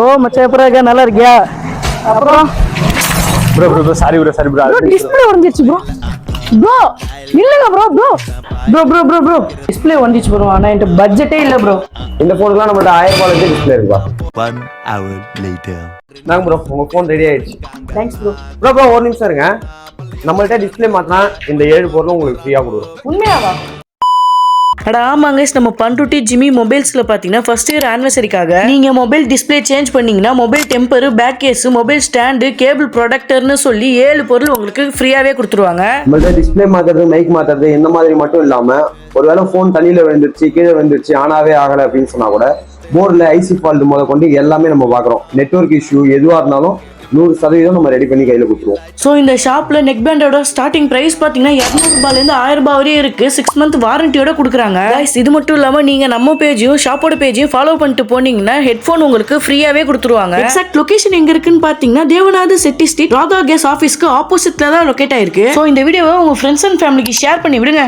ஓ மச்சான் எப்பரா இருக்க? நல்லா இருக்கியா? அப்புறம் ப்ரோ சாரி ப்ரோ டிஸ்ப்ளே உடைஞ்சிருச்சு ப்ரோ. ப்ரோ இல்லங்க ப்ரோ டிஸ்ப்ளே உடைஞ்சிருச்சு ப்ரோ. ஆனா என்கிட்ட பட்ஜெட்டே இல்ல ப்ரோ. இந்த போனுக்குலாம் நம்மள்ட்ட 1000 ரூபாய் டிஸ்பிளே இருக்குப்பா. 1 hour later. நாங்க ப்ரோ உங்க போன் ரெடி ஆயிடுச்சு. Thanks bro. ப்ரோ ஒரு நிமிஷம் இருங்க. நம்மள்ட்ட டிஸ்பிளே மாத்தினா இந்த 7 பொருளும் உங்களுக்கு ஃப்ரீயா கொடுக்குறோம். உண்மையாவா? அட ஆமாங்க, நம்ம பண்ருட்டி ஜிமி மொபைல்ஸ்ல பாத்தீங்கன்னா ஃபர்ஸ்ட் இயர் ஆனிவர்சரிக்காக நீங்க மொபைல் டிஸ்பிளே சேஞ்ச் பண்ணீங்கன்னா mobile temper, back case, mobile stand, cable ப்ரொடக்டர்னு சொல்லி 7 பொருள் உங்களுக்கு ஃப்ரீயாவே கொடுத்துருவாங்க. நம்மள்ட்ட டிஸ்பிளே மாத்துறது, மைக் மாத்துறது இந்த மாதிரி மட்டும் இல்லாம ஒருவேளை போன் தண்ணியில விழுந்துருச்சு, கீழே விழுந்துருச்சு, ஆனாவே ஆகலை அப்படின்னு சொன்னா கூட போர்டில் ஐசி ஃபால்ட் முத கொண்டு எல்லாமே நம்ம பாக்குறோம். நெட்வொர்க் இஷ்யூ எதுவா இருந்தாலும் 100% நம்ம ரெடி பண்ணி கையில கொடுத்துருவோம். ஸோ இந்த ஷாப்ல நெக் பேண்டோட ஸ்டார்டிங் பிரைஸ் பாத்தீங்கன்னா 200 ரூபாயிலேருந்து 1000 ரூபாய் வரையும் இருக்கு. 6 மந்த் வாரண்டியோட கொடுக்குறாங்க. இது மட்டும் இல்லாம நீங்க நம்ம பேஜையும் ஷாப்போட பேஜையும் ஃபாலோ பண்ணிட்டு போனீங்கன்னா ஹெட்ஃபோன் உங்களுக்கு ஃப்ரீயாவே கொடுத்துருவாங்க. எக்ஸாக்ட் லொகேஷன் எங்க இருக்குன்னு பாத்தீங்கன்னா தேவநாத செட்டி ஸ்ட்ரீட் ராதா கேஸ் ஆபீஸ்க்கு ஆப்போசிட்ல தான் லொகேட் ஆயிருக்கு. ஸோ இந்த வீடியோவை உங்க ஃப்ரெண்ட்ஸ் அண்ட் ஃபேமிலிக்கு ஷேர் பண்ணி விடுங்க.